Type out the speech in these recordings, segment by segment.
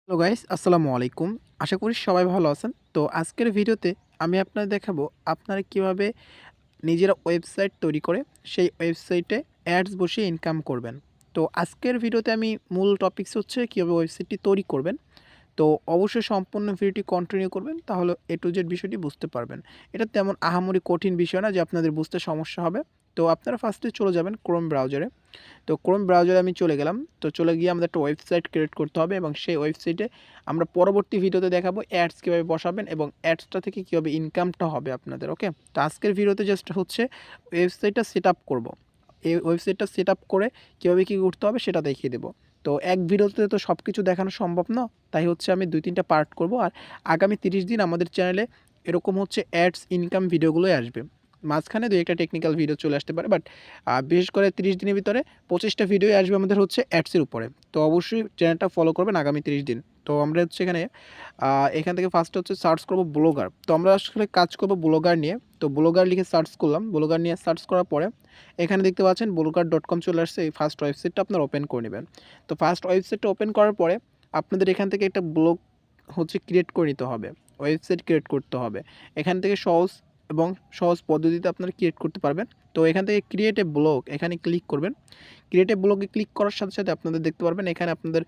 Hello guys, আসসালামু আলাইকুম। আশা করি সবাই ভালো আছেন। তো আজকের ভিডিওতে আমি আপনাদের দেখাবো আপনারা কিভাবে নিজেরা ওয়েবসাইট তৈরি করে সেই ওয়েবসাইটে অ্যাডস বসিয়ে ইনকাম করবেন। তো আজকের ভিডিওতে আমি মূল টপিকস হচ্ছে কিভাবে ওয়েবসাইটটি তৈরি করবেন। তো অবশ্যই সম্পূর্ণ ভিডিওটি কন্টিনিউ করবেন, তাহলে A to Z বিষয়টি বুঝতে পারবেন। এটা তেমন আহামরি কঠিন বিষয় না যে আপনাদের বুঝতে সমস্যা হবে। তো আপনারা ফার্স্টে চলে যাবেন ক্রোম ব্রাউজারে। তো ক্রোম ব্রাউজারে আমি চলে গেলাম। তো চলে গিয়ে আমাদের একটা ওয়েবসাইট ক্রিয়েট করতে হবে এবং সেই ওয়েবসাইটে আমরা পরবর্তী ভিডিওতে দেখাবো অ্যাডস কীভাবে বসাবেন এবং অ্যাডসটা থেকে কীভাবে ইনকামটা হবে আপনাদের। ওকে, তো আজকের ভিডিওতে জাস্ট হচ্ছে ওয়েবসাইটটা সেট আপ করবো। এই ওয়েবসাইটটা সেট আপ করে কীভাবে কী করতে হবে সেটা দেখিয়ে দেবো। তো এক ভিডিওতে তো সব কিছু দেখানো সম্ভব না, তাই হচ্ছে আমি 2-3টা পার্ট করব। আর আগামী 30 দিন আমাদের চ্যানেলে এরকম হচ্ছে অ্যাডস ইনকাম ভিডিওগুলোই আসবে। মাঝখানে 2-একটা টেকনিক্যাল ভিডিও চলে আসতে পারে, বাট বিশেষ করে 30 দিনের ভিতরে 25টা ভিডিওই আসবে আমাদের হচ্ছে অ্যাডসের উপরে। তো অবশ্যই চ্যানেলটা ফলো করবেন আগামী 30 দিন। তো আমরা হচ্ছে এখান থেকে ফার্স্টে হচ্ছে সার্চ করব ব্লগার। তো আমরা আসলে কাজ করব ব্লগার নিয়ে। তো ব্লগার লিখে সার্চ করলাম। ব্লগার নিয়ে সার্চ করার পরে এখানে দেখতে পাচ্ছেন blogger.com চলে আসছে। এই ফার্স্ট ওয়েবসাইটটা আপনারা ওপেন করে নেবেন। তো ফার্স্ট ওয়েবসাইটটা ওপেন করার পরে আপনাদের এখান থেকে একটা ব্লগ হচ্ছে ক্রিয়েট করে নিতে হবে। ওয়েবসাইট ক্রিয়েট করতে হবে। এখান থেকে সহজ পদ্ধতিতে আপনারা ক্রিয়েট করতে পারবেন। তো এখান থেকে ক্রিয়েট এ ব্লগ এখানে ক্লিক করবেন। ক্রিয়েট এ ব্লগে ক্লিক করার সাথে সাথে আপনাদের দেখতে পারবেন এখানে আপনাদের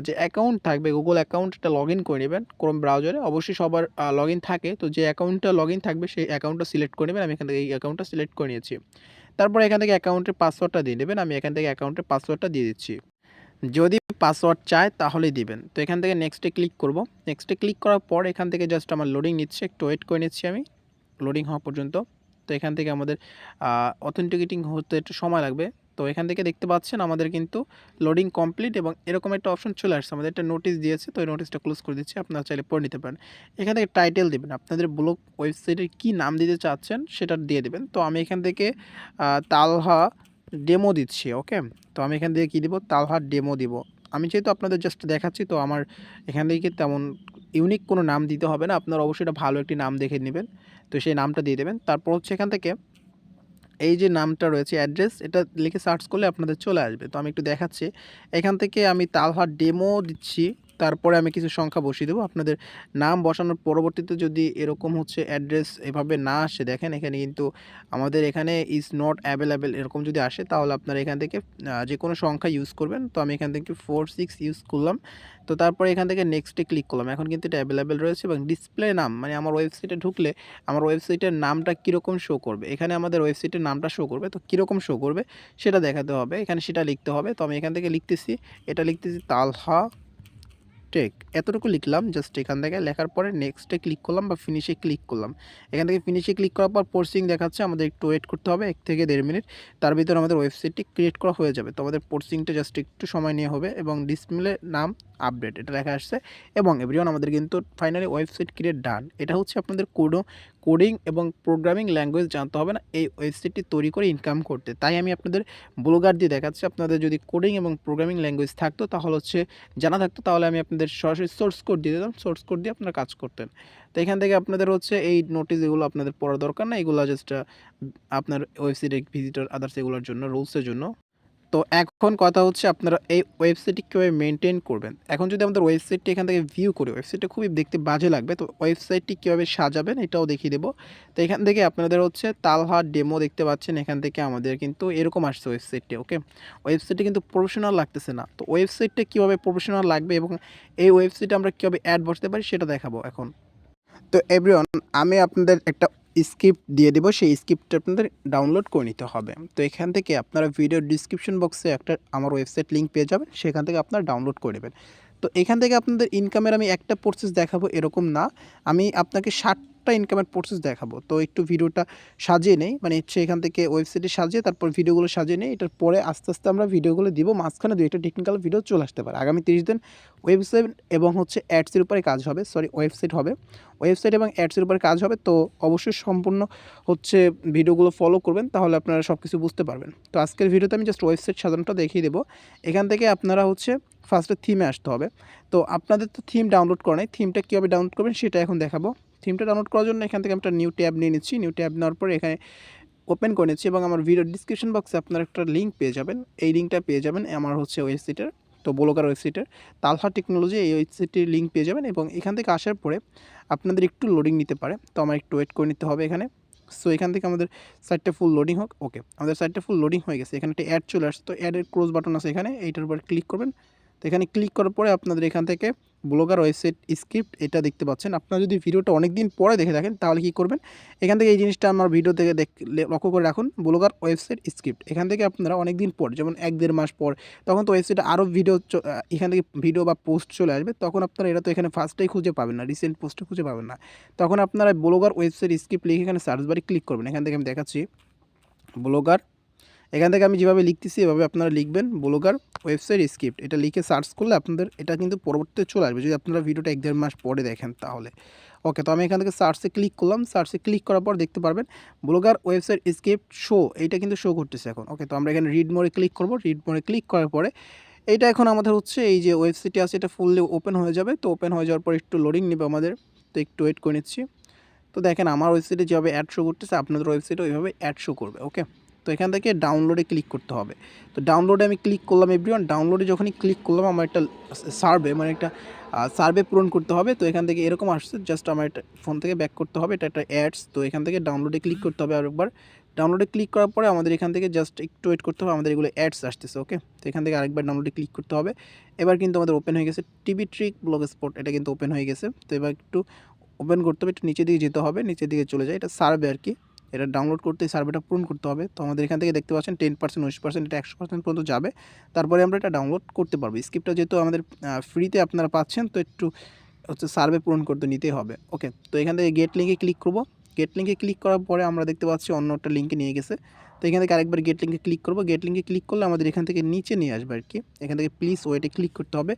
যে অ্যাকাউন্ট থাকবে গুগল অ্যাকাউন্ট, এটা লগ ইন করে নেবেন ক্রোম ব্রাউজারে। অবশ্যই সবার লগ ইন থাকে, তো যে অ্যাকাউন্টটা লগ ইন থাকবে সেই অ্যাকাউন্টটা সিলেক্ট করে নেবেন। আমি এখান থেকে এই অ্যাকাউন্টটা সিলেক্ট করে নিয়েছি। তারপরে এখান থেকে অ্যাকাউন্টের পাসওয়ার্ডটা দিয়ে নেবেন। আমি এখান থেকে অ্যাকাউন্টের পাসওয়ার্ডটা দিয়ে দিচ্ছি। যদি পাসওয়ার্ড চায় তাহলেই দিবেন। তো এখান থেকে নেক্সটে ক্লিক করব। নেক্সটে ক্লিক করার পর এখান থেকে জাস্ট আমার লোডিং নিচ্ছে, একটু ওয়েট করে নিচ্ছি আমি লোডিং হওয়া পর্যন্ত। তো এখান থেকে আমাদের অথেন্টিকেটিং হতে একটু সময় লাগবে। তো এখান থেকে দেখতে পাচ্ছেন আমাদের কিন্তু লোডিং কমপ্লিট এবং এরকম একটা অপশন চলে আসছে। আমাদের একটা নোটিশ দিয়েছে, তো এই নোটিশটা ক্লোজ করে দিচ্ছি। আপনারা চাইলে পড়ে নিতে পারেন। এখান থেকে টাইটেল দিবেন, আপনাদের ব্লগ ওয়েবসাইটের কী নাম দিতে চাচ্ছেন সেটা দিয়ে দেবেন। তো আমি এখান থেকে তালহা ডেমো দিচ্ছি। ওকে, তো আমি এখান থেকে কী দিব, তালহা ডেমো দিব। আমি যেহেতু আপনাদের জাস্ট দেখাচ্ছি, তো আমার এখান থেকে তেমন ইউনিক কোনো নাম দিতে হবে না। আপনারা অবশ্যই এটা ভালো একটি নাম দেখে নেবেন। তো সেই নামটা দিয়ে দেবেন। তারপর হচ্ছে এখান থেকে এই যে নামটা রয়েছে অ্যাড্রেস, এটা লিখে সার্চ করলে আপনাদের চলে আসবে। তো আমি একটু দেখাচ্ছি। এখান থেকে আমি তালহা ডেমো দিচ্ছি। তারপরে আমি কিছু সংখ্যা বসিয়ে দেবো। আপনাদের নাম বসানোর পরবর্তীতে যদি এরকম হচ্ছে অ্যাড্রেস এভাবে না আসে, দেখেন এখানে কিন্তু আমাদের এখানে ইজ নট অ্যাভেলেবেল এরকম যদি আসে, তাহলে আপনারা এখান থেকে যে কোনো সংখ্যা ইউজ করবেন। তো আমি এখান থেকে 46 ইউজ করলাম। তো তারপরে এখান থেকে নেক্সটে ক্লিক করলাম। এখন কিন্তু এটা অ্যাভেলেবেল রয়েছে এবং ডিসপ্লে নাম মানে আমার ওয়েবসাইটে ঢুকলে আমার ওয়েবসাইটের নামটা কীরকম শো করবে, এখানে আমাদের ওয়েবসাইটের নামটা শো করবে। তো কীরকম শো করবে সেটা দেখাতে হবে, এখানে সেটা লিখতে হবে। তো আমি এখান থেকে লিখতেছি, এটা লিখতেছি তালহা টেক, এতটুকু লিখলাম। জাস্ট এখান থেকে লেখার পরে নেক্সটে ক্লিক করলাম বা ফিনিশে ক্লিক করলাম। এখান থেকে ফিনিশে ক্লিক করার পর পোর্সিং দেখাচ্ছে, আমাদের একটু ওয়েট করতে হবে 1 থেকে 1.5 মিনিট। তার ভিতরে আমাদের ওয়েবসাইটটি ক্রিয়েট করা হয়ে যাবে। তো আমাদের পোর্সিংটা জাস্ট একটু সময় নিয়ে হবে এবং ডিসপ্লে নাম আপডেট এটা লেখা আসছে। এবং এভরিওয়ান আমাদের কিন্তু ফাইনালি ওয়েবসাইট ক্রিয়েট ডান। এটা হচ্ছে আপনাদের কোডিং এবং প্রোগ্রামিং ল্যাঙ্গুয়েজ জানতে হবে না এই ওয়েবসাইটটি তৈরি করে ইনকাম করতে। তাই আমি আপনাদের ব্লগার দিয়ে দেখাচ্ছি। আপনাদের যদি কোডিং এবং প্রোগ্রামিং ল্যাঙ্গুয়েজ থাকতো, তাহলে হচ্ছে জানা থাকতো, তাহলে আমি আপনাদের সরাসরি সোর্স কোড দিয়ে দিতাম। সোর্স কোড দিয়ে আপনারা কাজ করতেন। তো এখান থেকে আপনাদের হচ্ছে এই নোটিশ এগুলো আপনাদের পড়ার দরকার না। এগুলো জাস্ট আপনার ওয়েবসাইটে ভিজিটর আদার্স এগুলোর জন্য, রুলসের জন্য। তো এখন কথা হচ্ছে আপনারা এই ওয়েবসাইটটি কীভাবে মেনটেন করবেন। এখন যদি আমাদের ওয়েবসাইটটি এখান থেকে ভিউ করি, ওয়েবসাইটটা খুবই দেখতে বাজে লাগবে। তো ওয়েবসাইটটি কীভাবে সাজাবেন এটাও দেখিয়ে দেবো। তো এখান থেকে আপনাদের হচ্ছে তালহা ডেমো দেখতে পাচ্ছেন, এখান থেকে আমাদের কিন্তু এরকম আসছে ওয়েবসাইটটি। ওকে, ওয়েবসাইটটি কিন্তু প্রফেশনাল লাগতেছে না। তো ওয়েবসাইটটা কীভাবে প্রফেশনাল লাগবে এবং এই ওয়েবসাইটে আমরা কীভাবে অ্যাড বসাতে পারি সেটা দেখাবো এখন। তো এভরিওয়ান, আমি আপনাদের একটা স্ক্রিপ্ট দিয়ে দেবো, সেই স্ক্রিপ্টটা আপনাদের ডাউনলোড করে নিতে হবে। তো এখান থেকে আপনারা ভিডিওর ডিসক্রিপশন বক্সে একটা আমার ওয়েবসাইট লিঙ্ক পেয়ে যাবেন, সেখান থেকে আপনারা ডাউনলোড করে নেবেন। তো এখান থেকে আপনাদের ইনকামের আমি একটা প্রসেস দেখাবো এরকম না, আমি আপনাকে 60টা ইনকামের প্রসেস দেখাবো। তো একটু ভিডিওটা সাজিয়ে নেই, মানে হচ্ছে এখান থেকে ওয়েবসাইটে সাজিয়ে তারপর ভিডিওগুলো সাজিয়ে নেই। এটার পরে আস্তে আস্তে আমরা ভিডিওগুলো দিব, মাঝখানে 2-একটা টেকনিক্যাল ভিডিও চলে আসতে পারে। আগামী 30 দিন ওয়েবসাইট এবং হচ্ছে অ্যাডসের উপরে কাজ হবে, ওয়েবসাইট হবে, ওয়েবসাইট এবং অ্যাডসের উপরে কাজ হবে। তো অবশ্যই সম্পূর্ণ হচ্ছে ভিডিওগুলো ফলো করবেন, তাহলে আপনারা সব কিছু বুঝতে পারবেন। তো আজকের ভিডিওতে আমি জাস্ট ওয়েবসাইট সাজানোটা দেখিয়ে দেবো। এখান থেকে আপনারা হচ্ছে ফার্স্টে থিমে আসতে হবে। তো আপনাদের তো থিম ডাউনলোড করা নেই, থিমটা কীভাবে ডাউনলোড করবেন সেটা এখন দেখাবো। থিমটা ডাউনলোড করার জন্য এখান থেকে একটা নিউ ট্যাব নিয়ে নিচ্ছি। নিউ ট্যাব নেওয়ার পরে এখানে ওপেন করে নিচ্ছি এবং আমার ভিডিও ডিসক্রিপশন বক্সে আপনারা একটা লিঙ্ক পেয়ে যাবেন। এই লিঙ্কটা পেয়ে যাবেন আমার হচ্ছে ওয়েবসাইটের। তো ব্লগার ওয়েবসাইটের তালহা টেকনোলজি এই ওয়েবসাইটটির লিঙ্ক পেয়ে যাবেন এবং এখান থেকে আসার পরে আপনাদের একটু লোডিং নিতে পারে, তো আমার একটু ওয়েট করে নিতে হবে এখানে। সো এখান থেকে আমাদের সাইটটা ফুল লোডিং হোক। ওকে, আমাদের সাইটটা ফুল লোডিং হয়ে গেছে। এখানে একটা অ্যাড চলে আসছে, তো অ্যাডের ক্লোজ বাটন আছে এখানে, এইটার উপর ক্লিক করবেন। তো এখানে ক্লিক করার পরে আপনাদের এখান থেকে ব্লগার ওয়েবসাইট স্ক্রিপ্ট এটা দেখতে পাচ্ছেন। আপনারা যদি ভিডিওটা অনেক দিন পরে দেখে থাকেন তাহলে কী করবেন, এখান থেকে এই জিনিসটা আমার ভিডিও থেকে লক্ষ্য করে রাখুন, ব্লগার ওয়েবসাইট স্ক্রিপ্ট। এখান থেকে আপনারা অনেক দিন পর, যেমন 1-1.5 মাস পর, তখন তো ওয়েবসাইটে আরও ভিডিও এখান থেকে ভিডিও বা পোস্ট চলে আসবে, তখন আপনারা এটা তো এখানে ফার্স্টেই খুঁজে পাবেন না, রিসেন্ট পোস্টে খুঁজে পাবেন না। তখন আপনারা ব্লগার ওয়েবসাইট স্ক্রিপ্ট লিখে এখানে সার্চ বারে ক্লিক করবেন। এখান থেকে আমি দেখাচ্ছি ব্লগার, এখান থেকে আমি যেভাবে লিখতেছি এভাবে আপনারা লিখবেন ব্লগার ওয়েবসাইট স্ক্রিপ্ট। এটা লিখে সার্চ করলে আপনাদের এটা কিন্তু পরবর্তীতে চলে আসবে যদি আপনারা ভিডিওটা 1-1.5 মাস পরে দেখেন তাহলে। ওকে, তো আমি এখান থেকে সার্চে ক্লিক করলাম। সার্চে ক্লিক করার পর দেখতে পারবেন ব্লগার ওয়েবসাইট স্ক্রিপ্ট শো, এইটা কিন্তু শো করতেছে এখন। ওকে, তো আমরা এখানে রিড মোডে ক্লিক করব। রিড মোডে ক্লিক করার পরে এইটা এখন আমাদের হচ্ছে এই যে ওয়েবসাইটটি আছে এটা ফুললি ওপেন হয়ে যাবে। তো ওপেন হয়ে যাওয়ার পর একটু লোডিং নেবে আমাদের, তো একটু ওয়েট করে নিচ্ছি। তো দেখেন আমার ওয়েবসাইটে যেভাবে অ্যাড শো করতেছে আপনাদের ওয়েবসাইটে ওইভাবে অ্যাড শো করবে। ওকে, তো এখান থেকে ডাউনলোডে ক্লিক করতে হবে। তো ডাউনলোডে আমি ক্লিক করলাম এভরিওয়ান। ডাউনলোডে যখনই ক্লিক করলাম আমার একটা সার্ভে মানে একটা সার্ভে পূরণ করতে হবে। তো এখান থেকে এরকম আসছে, জাস্ট আমার এটা ফোন থেকে ব্যাক করতে হবে, এটা একটা অ্যাডস। তো এখান থেকে ডাউনলোডে ক্লিক করতে হবে আরেকবার। ডাউনলোডে ক্লিক করার পরে আমাদের এখান থেকে জাস্ট একটু ওয়েট করতে হবে, আমাদের এগুলো অ্যাডস আসতেছে। ওকে, তো এখান থেকে আরেকবার ডাউনলোডে ক্লিক করতে হবে। এবার কিন্তু আমাদের ওপেন হয়ে গেছে টিভি ট্রিক ব্লগ স্পট, এটা কিন্তু ওপেন হয়ে গেছে। তো এবার একটু ওপেন করতে হবে, একটু নিচের দিকে যেতে হবে, নিচের দিকে চলে যায়, এটা সার্ভে আর কি। এটা ডাউনলোড করতে সার্ভেটা পূরণ করতে হবে। তো আমাদের এখান থেকে দেখতে পাচ্ছেন 10%, 19%, এটা 100% পর্যন্ত যাবে, তারপরে আমরা এটা ডাউনলোড করতে পারবো। স্ক্রিপ্টটা যেহেতু আমাদের ফ্রিতে আপনারা পাচ্ছেন, তো একটু হচ্ছে সার্ভে পূরণ করতে নিতেই হবে। ওকে, তো এখান থেকে গেট লিঙ্কে ক্লিক করব। গেট লিঙ্কে ক্লিক করার পরে আমরা দেখতে পাচ্ছি অন্য একটা লিঙ্কে নিয়ে গেছে। তো এখান থেকে আরেকবার গেট লিঙ্কে ক্লিক করব। গেট লিঙ্কে ক্লিক করলে আমাদের এখান থেকে নিচে নিয়ে আসবে আর কি। এখান থেকে প্লিজ ওয়েটে ক্লিক করতে হবে।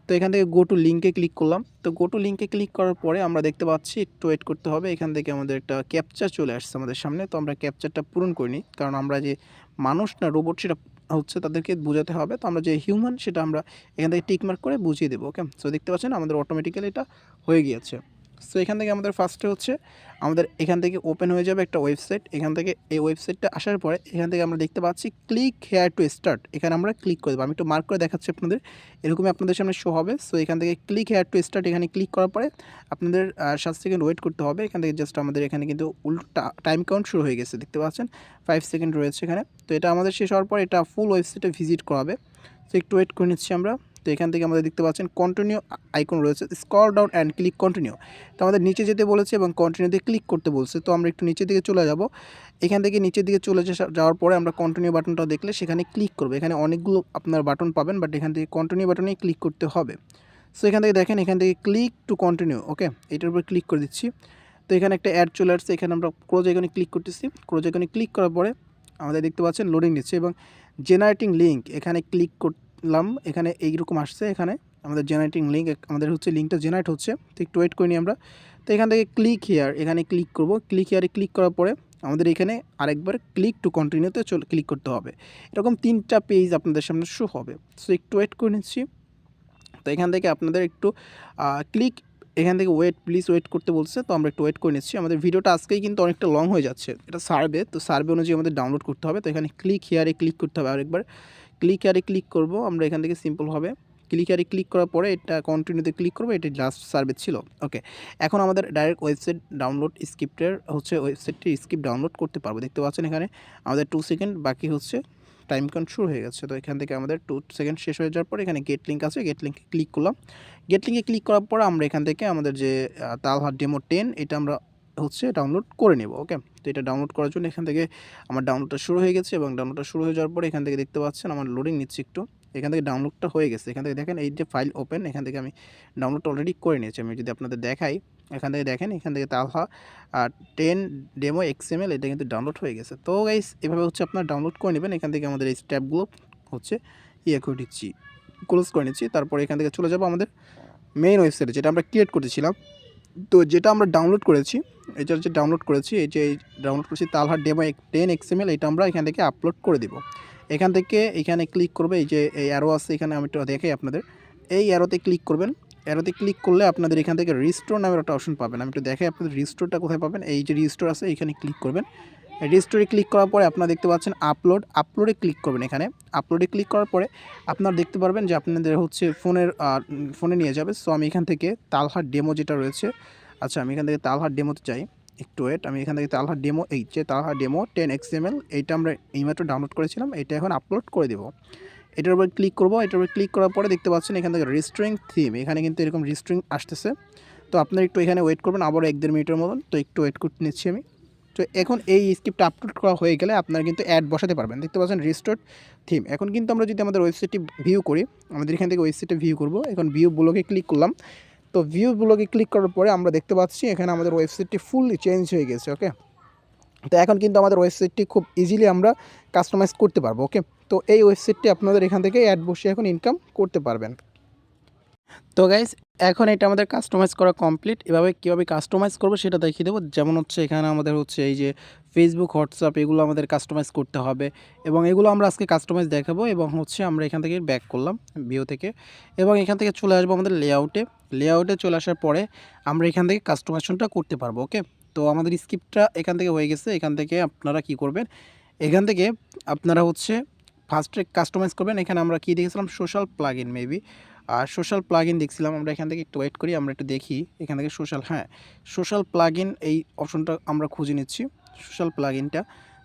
তো এখান থেকে গো টু লিঙ্কে ক্লিক করলাম। তো গো টু লিঙ্কে ক্লিক করার পরে আমরা দেখতে পাচ্ছি একটু ওয়েট করতে হবে। এখান থেকে আমাদের একটা ক্যাপচার চলে আসছে আমাদের সামনে। তো আমরা ক্যাপচারটা পূরণ করি নিই, কারণ আমরা যে মানুষ না রোবট সেটা হচ্ছে তাদেরকে বোঝাতে হবে। তো আমরা যে হিউম্যান সেটা আমরা এখান থেকে টিকমার্ক করে বুঝিয়ে দেবো। ওকে, সো দেখতে পাচ্ছেন আমাদের অটোমেটিক্যালি এটা হয়ে গিয়েছে। সো এখান থেকে আমাদের ফার্স্টে হচ্ছে আমাদের এখান থেকে ওপেন হয়ে যাবে একটা ওয়েবসাইট। এখান থেকে এই ওয়েবসাইটটা আসার পরে এখান থেকে আমরা দেখতে পাচ্ছি ক্লিক হেয়ার টু স্টার্ট, এখানে আমরা ক্লিক করে দেবো। আমি একটু মার্ক করে দেখাচ্ছি আপনাদের, এরকমই আপনাদের সামনে শো হবে। সো এখান থেকে ক্লিক হেয়ার টু স্টার্ট, এখানে ক্লিক করার পরে আপনাদের 7 সেকেন্ড ওয়েট করতে হবে। এখান থেকে জাস্ট আমাদের এখানে কিন্তু উল্টো টাইম কাউন্ট শুরু হয়ে গেছে, দেখতে পাচ্ছেন 5 সেকেন্ড রয়েছে এখানে। তো এটা আমাদের শেষ হওয়ার পর এটা ফুল ওয়েবসাইটে ভিজিট করাবে। তো একটু ওয়েট করে নিচ্ছি আমরা। তো এখান থেকে আমাদের দেখতে পাচ্ছেন কন্টিনিউ আইকন রয়েছে, scroll down and click continue. তো আমাদের নিচে যেতে বলেছে এবং কন্টিনিউতে ক্লিক করতে বলছে। তো আমরা একটু নিচের দিকে চলে যাব। এখান থেকে নিচের দিকে চলে যাওয়ার পরে আমরা কন্টিনিউ বাটনটা দেখলে সেখানে ক্লিক করবো। এখানে অনেকগুলো আপনার বাটন পাবেন, বাট এখান থেকে কন্টিনিউ বাটনেই ক্লিক করতে হবে। সো এখান থেকে দেখেন এখান থেকে ক্লিক টু কন্টিনিউ। ওকে, এটার উপর ক্লিক করে দিচ্ছি। তো এখানে একটা অ্যাড চলে আসছে, এখানে আমরা ক্রোজ আইকনে ক্লিক করতেছি। ক্রোজ আইকনে ক্লিক করার পরে আমাদের দেখতে পাচ্ছেন লোডিং নিচ্ছে এবং জেনারেটিং লিঙ্ক, এখানে ক্লিক করলাম। এখানে এইরকম আসছে, এখানে আমাদের জেনারেটিং লিঙ্ক আমাদের হচ্ছে লিঙ্কটা জেনারেট হচ্ছে। তো একটু ওয়েট করি আমরা। তো এখান থেকে ক্লিক হিয়ার, এখানে ক্লিক করব। ক্লিক হিয়ারে ক্লিক করার পরে আমাদের এখানে আরেকবার ক্লিক টু কন্টিনিউতে ক্লিক করতে হবে। এরকম 3টা পেজ আপনাদের সামনে শো হবে। সো একটু ওয়েট করে নিচ্ছি। তো এখান থেকে আপনাদের একটু ক্লিক, এখান থেকে ওয়েট প্লিজ ওয়েট করতে বলছে। তো আমরা একটু ওয়েট করে নিচ্ছি। আমাদের ভিডিওটা আজকেই কিন্তু অনেকটা লং হয়ে যাচ্ছে, এটা সার্ভে, তো সার্ভে অনুযায়ী আমাদের ডাউনলোড করতে হবে। তো এখানে ক্লিক হিয়ারে ক্লিক করতে হবে আরেকবার। ক্লিক হিয়ারে ক্লিক করব আমরা এখান থেকে সিম্পলভাবে। ক্লিক হিয়ারে ক্লিক করার পরে এটা কন্টিনিউতে ক্লিক করবো, এটা লাস্ট সার্ভে ছিল। ওকে, এখন আমাদের ডাইরেক্ট ওয়েবসাইট ডাউনলোড স্ক্রিপ্টের হচ্ছে ওয়েবসাইটটির স্ক্রিপ্ট ডাউনলোড করতে পারবো। দেখতে পাচ্ছেন এখানে আমাদের 2 সেকেন্ড বাকি হচ্ছে, টাইম কাউন্ট শুরু হয়ে গেছে। তো এখান থেকে আমাদের 2 সেকেন্ড শেষ হয়ে যাওয়ার পরে এখানে গেট লিঙ্ক আছে, গেট লিঙ্কে ক্লিক করলাম। গেট লিঙ্কে ক্লিক করার পর আমরা এখান থেকে আমাদের যে তালহা ডেমো 10 এটা আমরা হচ্ছে ডাউনলোড করে নেব। ওকে, তো এটা ডাউনলোড করার জন্য এখান থেকে আমার ডাউনলোডটা শুরু হয়ে গেছে এবং ডাউনলোডটা শুরু হয়ে যাওয়ার পরে এখান থেকে দেখতে পাচ্ছেন আমার লোডিং নিচ্ছে একটু। এখান থেকে ডাউনলোডটা হয়ে গেছে। এখান থেকে দেখেন এই যে ফাইল ওপেন, এখান থেকে আমি ডাউনলোডটা অলরেডি করে নিয়েছি। আমি যদি আপনাদের দেখাই, এখান থেকে দেখেন এখান থেকে তালহা 10 ডেমো XML এটা কিন্তু ডাউনলোড হয়ে গেছে। তো গাইস এভাবে হচ্ছে আপনারা ডাউনলোড করে নেবেন। এখান থেকে আমাদের এই স্টেপগুলো হচ্ছে করে দিচ্ছি, ক্লোজ করে নিচ্ছি। তারপরে এখান থেকে চলে যাব আমাদের মেইন ওয়েবসাইটে যেটা আমরা ক্রিয়েট করেছিলাম। তো যেটা আমরা ডাউনলোড করেছি, এটার যে ডাউনলোড করেছি, এই যে ডাউনলোড করেছি তালহা ডেমো 10 XML, এটা আমরা এখান থেকে আপলোড করে দেব। এখান থেকে এখানে ক্লিক করবে, এই যে এই অ্যারো আছে এখানে, আমি একটু দেখাই আপনাদের। এই অ্যারোতে ক্লিক করবেন। অ্যারোতে ক্লিক করলে আপনাদের এখান থেকে রিস্টোর নামের একটা অপশন পাবেন। আমি একটু দেখাই আপনাদের রিস্টোরটা কোথায় পাবেন। এই যে রিস্টোর আছে এখানে ক্লিক করবেন। রিস্টোরে ক্লিক করার পরে আপনারা দেখতে পাচ্ছেন আপলোডে ক্লিক করবেন। এখানে আপলোডে ক্লিক করার পরে আপনারা দেখতে পারবেন যে আপনাদের হচ্ছে ফোনে নিয়ে যাবে। সো আমি এখান থেকে তালহার ডেমো যেটা রয়েছে, আচ্ছা আমি এখান থেকে তালহার ডেমোতে যাই, একটু ওয়েট। আমি এখান থেকে তালহার ডেমো, এই যে তালহার ডেমো 10 XML, এইটা আমরা এইমাত্র ডাউনলোড করেছিলাম, এটা এখন আপলোড করে দেবো। এটার উপর ক্লিক করব। এটার উপর ক্লিক করার পরে দেখতে পাচ্ছেন এখান থেকে রিস্ট্রিং থিম, এখানে কিন্তু এরকম রিস্ট্রিং আসতেছে। তো আপনারা একটু এখানে ওয়েট করবেন, আবার 1-1.5 মিনিটের মতন। তো একটু ওয়েট করতে নিচ্ছি আমি। তো এখন এই স্ক্রিপ্টটা আপলোড করা হয়ে গেলে আপনারা কিন্তু অ্যাড বসাতে পারবেন। দেখতে পাচ্ছেন রিস্টোর থিম। এখন কিন্তু আমরা যদি আমাদের ওয়েবসাইটটি ভিউ করি, আমাদের এখান থেকে ওয়েবসাইটে ভিউ করব। এখন ভিউ ব্লগে ক্লিক করলাম। তো ভিউ ব্লগে ক্লিক করার পরে আমরা দেখতে পাচ্ছি এখানে আমাদের ওয়েবসাইটটি ফুললি চেঞ্জ হয়ে গেছে। ওকে, তো এখন কিন্তু আমাদের ওয়েবসাইটটি খুব ইজিলি আমরা কাস্টমাইজ করতে পারবো। ওকে, তো এই ওয়েবসাইটটি আপনাদের এখান থেকে অ্যাড বসিয়ে এখন ইনকাম করতে পারবেন। তো গাইস, এখন এটা আমাদের কাস্টমাইজ করা কমপ্লিট। এভাবে কীভাবে কাস্টমাইজ করবো সেটা দেখিয়ে দেবো। যেমন হচ্ছে এখানে আমাদের হচ্ছে এই যে ফেসবুক, হোয়াটসঅ্যাপ, এগুলো আমাদের কাস্টমাইজ করতে হবে এবং এগুলো আমরা আজকে কাস্টমাইজ দেখাবো। এবং হচ্ছে আমরা এখান থেকে ব্যাক করলাম ভিউ থেকে এবং এখান থেকে চলে আসবো আমাদের লেআউটে চলে আসার পরে আমরা এখান থেকে কাস্টমাইজেশনটা করতে পারবো। ওকে, তো আমাদের স্ক্রিপ্টটা এখান থেকে হয়ে গেছে। এখান থেকে আপনারা কি করবেন, এখান থেকে আপনারা হচ্ছে ফার্স্টে কাস্টমাইজ করবেন। এখানে আমরা কি দেখেছিলাম, সোশ্যাল প্লাগইন মেবি, আর সোশ্যাল প্লাগইন দেখছিলাম আমরা। এখান থেকে একটু ওয়েট করি, আমরা একটু দেখি এখান থেকে সোশ্যাল প্লাগইন এই অপশনটা আমরা খুঁজে নিচ্ছি, সোশ্যাল প্লাগইনটা।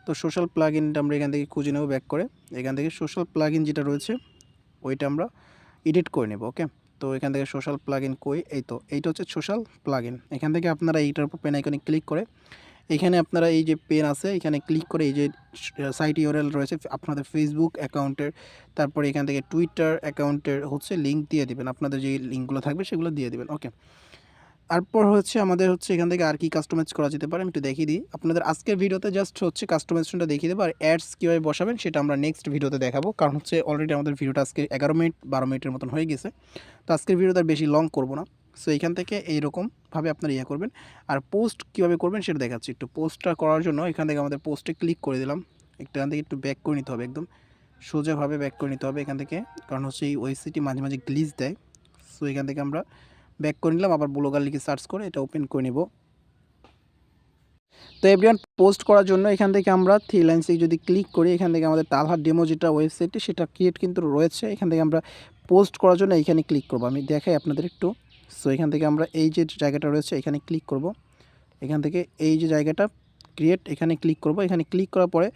তো সোশ্যাল প্লাগইনটা আমরা এখান থেকে খুঁজে নেব ব্যাক করে। এখান থেকে সোশ্যাল প্লাগইন যেটা রয়েছে ওইটা আমরা এডিট করে নেব। ওকে, তো এখান থেকে সোশ্যাল প্লাগইন কই, এই তো এইটা হচ্ছে সোশ্যাল প্লাগইন। এখান থেকে আপনারা এইটার উপর পেন আইকনে ক্লিক করে এখানে আপনারা এই যে পেন আছে এখানে ক্লিক করে এই যে সাইট ইউআরএল রয়েছে আপনাদের ফেসবুক অ্যাকাউন্টের, তারপরে এখান থেকে টুইটার অ্যাকাউন্টের হচ্ছে লিঙ্ক দিয়ে দিবেন, আপনাদের যে লিঙ্কগুলো থাকবে সেগুলো দিয়ে দিবেন। ওকে, তারপর হচ্ছে আমাদের হচ্ছে এখান থেকে আর কি কাস্টমাইজ করা যেতে পারে আমি একটু দেখিয়ে দিই আপনাদের। আজকের ভিডিওতে জাস্ট হচ্ছে কাস্টমাইজেশনটা দেখিয়ে দেবো, আর অ্যাডস কীভাবে বসাবেন সেটা আমরা নেক্সট ভিডিওতে দেখাবো। কারণ হচ্ছে অলরেডি আমাদের ভিডিওটা আজকে 11 মিনিট 12 মিনিটের মতন হয়ে গেছে। তো আজকের ভিডিওটা বেশি লং করবো না। সো এইখান থেকে এইরকমভাবে আপনারা করবেন। আর পোস্ট কীভাবে করবেন সেটা দেখাচ্ছি। একটু পোস্টটা করার জন্য এখান থেকে আমাদের পোস্টে ক্লিক করে দিলাম। এখান থেকে একটু ব্যাক করে নিতে হবে, একদম সোজাভাবে ব্যাক করে নিতে হবে এখান থেকে, কারণ হচ্ছে এই ওয়েবসাইটটি মাঝে মাঝে গ্লিচ দেয়। সো এখান থেকে আমরা ব্যাক করে নিলাম, আবার ব্লগার লিখে সার্চ করে এটা ওপেন করে নেব। তো এভরিওয়ান, পোস্ট করার জন্য এখান থেকে আমরা থ্রি লাইন্সে যদি ক্লিক করি, এখান থেকে আমাদের তালহার ডেমো যেটা ওয়েবসাইটটি সেটা ক্রিয়েট কিন্তু রয়েছে। এখান থেকে আমরা পোস্ট করার জন্য এখানে ক্লিক করব, আমি দেখাই আপনাদের একটু। সো এখান থেকে আমরা এই যে জায়গাটা রয়েছে এখানে ক্লিক করব। এখান থেকে এই যে জায়গাটা ক্রিয়েট, এখানে ক্লিক করব। এখানে ক্লিক করার পরে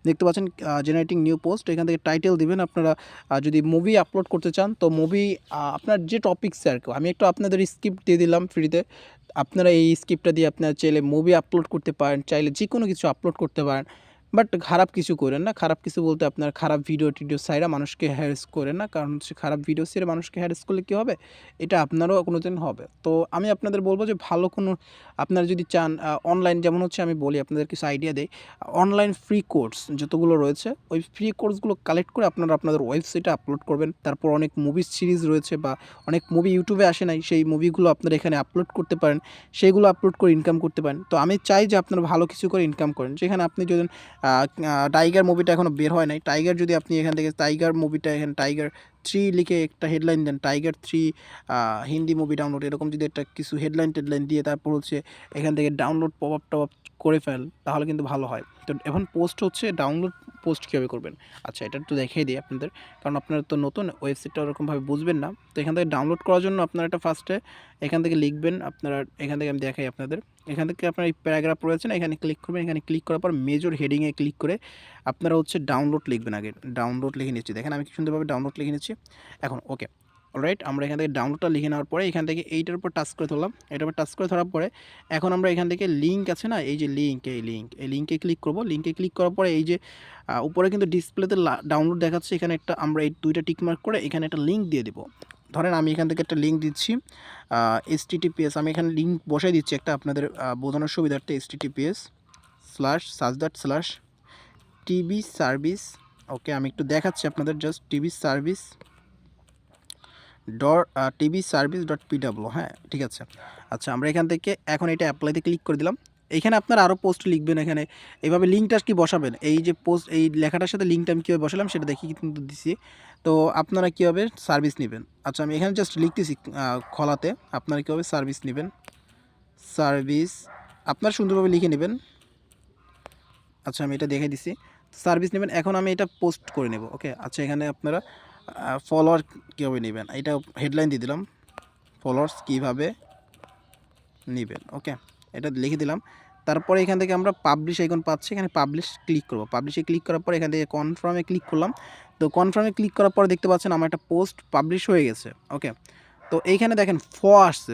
দেখতে পাচ্ছেন জেনারেটিং নিউ পোস্ট। এখান থেকে টাইটেল দিবেন আপনারা। যদি মুভি আপলোড করতে চান তো মুভি আপনার যে টপিকসে আর কি, আমি একটু আপনাদের স্ক্রিপ্ট দিয়ে দিলাম ফ্রিতে। আপনারা এই স্ক্রিপ্টটা দিয়ে আপনারা চাইলে মুভি আপলোড করতে পারেন, চাইলে যে কোনো কিছু আপলোড করতে পারেন। বাট খারাপ কিছু করেন না। খারাপ কিছু বলতে আপনার খারাপ ভিডিও টিডিও ছাইড়া মানুষকে হ্যারাস করেন না, কারণ হচ্ছে খারাপ ভিডিও ছেড়ে মানুষকে হ্যারাস করলে কী হবে, এটা আপনারও কোনো দিন হবে। তো আমি আপনাদের বলবো যে ভালো কোনো, আপনারা যদি চান অনলাইন, যেমন হচ্ছে আমি বলি আপনাদের কিছু আইডিয়া দেই, অনলাইন ফ্রি কোর্স যতগুলো রয়েছে ওই ফ্রি কোর্সগুলো কালেক্ট করে আপনারা আপনাদের ওয়েবসাইটে আপলোড করবেন। তারপর অনেক মুভি সিরিজ রয়েছে বা অনেক মুভি ইউটিউবে আসে নাই, সেই মুভিগুলো আপনারা এখানে আপলোড করতে পারেন, সেইগুলো আপলোড করে ইনকাম করতে পারেন। তো আমি চাই যে আপনারা ভালো কিছু করে ইনকাম করেন। যেখানে আপনি যদি টাইগার মুভিটা এখনও বের হয় নাই, টাইগার যদি আপনি এখান থেকে টাইগার মুভিটা এখানে টাইগার 3 লিখে একটা headline then, tiger 3 Hindi movie download, এরকম যদি একটা কিছু হেডলাইন টেডলাইন দিয়ে তারপর হচ্ছে এখান থেকে download pop up top up করে ফেল, তাহলে কিন্তু ভালো হয়। তো এখন পোস্ট হচ্ছে ডাউনলোড পোস্ট কীভাবে করবেন, আচ্ছা এটা একটু দেখিয়ে দিই আপনাদের, কারণ আপনারা তো নতুন ওয়েবসাইটটা ওরকমভাবে বুঝবেন না। তো এখান থেকে ডাউনলোড করার জন্য আপনারা একটা ফার্স্টে এখান থেকে লিখবেন, আপনারা এখান থেকে আমি দেখাই আপনাদের। এখান থেকে আপনার এই প্যারাগ্রাফ রয়েছে না, এখানে ক্লিক করবেন। এখানে ক্লিক করার পর মেজর হেডিংয়ে ক্লিক করে আপনারা হচ্ছে ডাউনলোড লিখবেন। আগে ডাউনলোড লিখে নিচ্ছি, দেখেন আমি কি সুন্দরভাবে ডাউনলোড লিখে নিচ্ছি এখন। ওকে, অলরাইট, আমরা এখান থেকে ডাউনলোডটা লিখে নেওয়ার পরে এখান থেকে এইটার উপর টাচ করে ধরলাম। এটার উপর টাচ করে ধরার পরে এখন আমরা এখান থেকে লিঙ্ক আছে না, এই যে এই লিঙ্কে ক্লিক করব। লিঙ্কে ক্লিক করার পরে এই যে উপরে কিন্তু ডিসপ্লেতে ডাউনলোড দেখাচ্ছে, এখানে একটা আমরা এই দুইটা টিকমার্ক করে এখানে একটা লিঙ্ক দিয়ে দেবো। ধরেন আমি এখান থেকে একটা লিঙ্ক দিচ্ছি https, আমি এখানে লিঙ্ক বসাই দিচ্ছি একটা আপনাদের বোঝানোর সুবিধার্থে, https//tv সার্ভিস। ওকে, আমি একটু দেখাচ্ছি আপনাদের, জাস্ট tvservice.pw। হ্যাঁ, ঠিক আছে। আচ্ছা, আমরা এখান থেকে এখন এটা অ্যাপ্লাইতে ক্লিক করে দিলাম। এইখানে আপনারা আরও পোস্ট লিখবেন, এখানে এইভাবে লিঙ্কটা কি বসাবেন, এই যে পোস্ট এই লেখাটার সাথে লিঙ্কটা আমি কীভাবে বসালাম সেটা দেখি কিন্তু দিছি। তো আপনারা কীভাবে সার্ভিস নেবেন, আচ্ছা আমি এখানে জাস্ট লিখতেছি খলাতে, আপনারা কীভাবে সার্ভিস নেবেন, সার্ভিস আপনারা সুন্দরভাবে লিখে নেবেন। আচ্ছা আমি এটা দেখে দিছি, সার্ভিস নেবেন। এখন আমি এটা পোস্ট করে নেব, ওকে। আচ্ছা এখানে আপনারা ফলোয়ার কীভাবে নেবেন, এটা হেডলাইন দিয়ে দিলাম, ফলোয়ার্স কীভাবে নেবেন, ওকে, এটা লিখে দিলাম। তারপরে এখান থেকে আমরা পাবলিশ আইকন পাচ্ছি, এখানে পাবলিশ ক্লিক করব। পাবলিশে ক্লিক করার পর এখান থেকে কনফার্মে ক্লিক করলাম। তো কনফার্মে ক্লিক করার পর দেখতে পাচ্ছেন আমার একটা পোস্ট পাবলিশ হয়ে গেছে, ওকে। তো এইখানে দেখেন আসছে,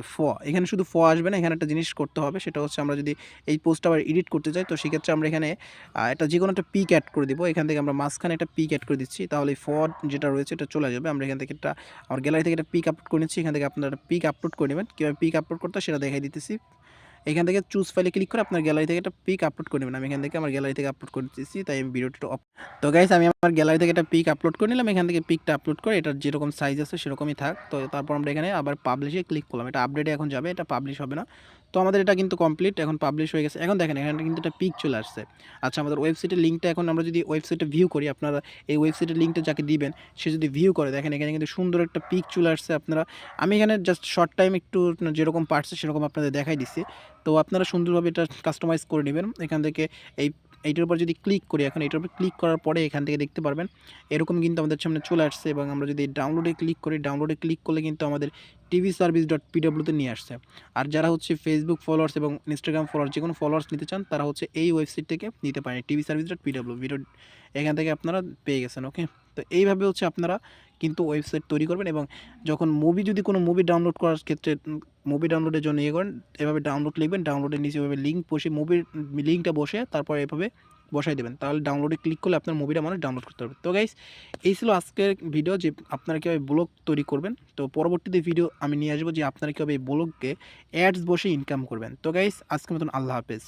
এখানে শুধু আসবে না, এখানে একটা জিনিস করতে হবে, সেটা হচ্ছে আমরা যদি এই পোস্টটা আবার এডিট করতে চাই, তো সেক্ষেত্রে আমরা এখানে একটা যে কোনো একটা পিক অ্যাড করে দিব। এখান থেকে আমরা মাঝখানে একটা পিক অ্যাড করে দিচ্ছি, তাহলে এই যেটা রয়েছে এটা চলে যাবে। আমরা এখান থেকে একটা আমার গ্যালারি থেকে একটা পিক আপলোড করে নিচ্ছি, এখান থেকে আপনারা একটা পিক আপলোড করে নেবেন। কীভাবে পিক আপলোড করতে হয় সেটা দেখাই দিতেছি। এখান থেকে চুজ ফাইলে ক্লিক করে আপনার গ্যালারি থেকে একটা পিক আপলোড করে নেবেন। আমি এখান থেকে আমার গ্যালারি থেকে আপলোড করে দিচ্ছি, তাই আমি ভিডিওটা অফ। তো গাইস আমি আমার গ্যালারি থেকে একটা পিক আপলোড করে নিলাম, এখান থেকে পিকটা আপলোড করে এটার যেরকম সাইজ আছে সেরকমই থাক। তো তারপর আমরা এখানে আবার পাবলিশে ক্লিক করলাম, এটা আপডেটে এখন যাবে, এটা পাবলিশ হবে না। তো আমাদের এটা কিন্তু কমপ্লিট, এখন পাবলিশ হয়ে গেছে। এখন দেখেন এখানে কিন্তু একটা পিক চলে আসছে। আচ্ছা আমাদের ওয়েবসাইটের লিঙ্কটা এখন আমরা যদি ওয়েবসাইটে ভিউ করি, আপনারা এই ওয়েবসাইটের লিঙ্কটা যাকে দিবেন সে যদি ভিউ করে, দেখেন এখানে কিন্তু সুন্দর একটা পিক চলে আসছে। আপনারা আমি এখানে জাস্ট শর্ট টাইম একটু যেরকম পারছে সেরকম আপনাদের দেখাই দিচ্ছি। তো আপনারা সুন্দরভাবে এটা কাস্টমাইজ করে নেবেন। এখান থেকে এইটার উপর যদি ক্লিক করি, এখন এইটার উপর ক্লিক করার পরে এখান থেকে দেখতে পারবেন এরকম কিন্তু আমাদের সামনে চলে আসছে। এবং আমরা যদি ডাউনলোডে ক্লিক করি, ডাউনলোডে ক্লিক করলে কিন্তু আমাদের tvservice.pw-তে নিয়ে আসছে। আর যারা হচ্ছে ফেসবুক ফলোয়ার্স এবং ইনস্টাগ্রাম ফলোয়ার্স যে কোনো ফলোয়ার্স নিতে চান, তারা হচ্ছে এই ওয়েবসাইট থেকে নিতে পারেন, tvservice.pw ভিডিও এখান থেকে আপনারা পেয়ে গেছেন, ওকে। তো এইভাবে হচ্ছে আপনারা কিন্তু ওয়েবসাইট তৈরি করবেন। এবং যখন যদি কোনো মুভি ডাউনলোড করার ক্ষেত্রে মুভি ডাউনলোডের জন্য করেন, এভাবে ডাউনলোড লিখবেন, ডাউনলোডের নিচে এভাবে লিঙ্ক বসে মুভির লিঙ্কটা বসে তারপর এভাবে বসাই দেবেন, তাহলে ডাউনলোডে ক্লিক করলে আপনার মুভিটা মানুষ ডাউনলোড করতে পারবে। তো গাইস এই ছিল আজকের ভিডিও, যে আপনারা কীভাবে ব্লগ তৈরি করবেন। তো পরবর্তীতে ভিডিও আমি নিয়ে আসবো যে আপনারা কীভাবে এই ব্লগকে অ্যাডস বসে ইনকাম করবেন। তো গাইস আজকের মতন আল্লাহ হাফেজ।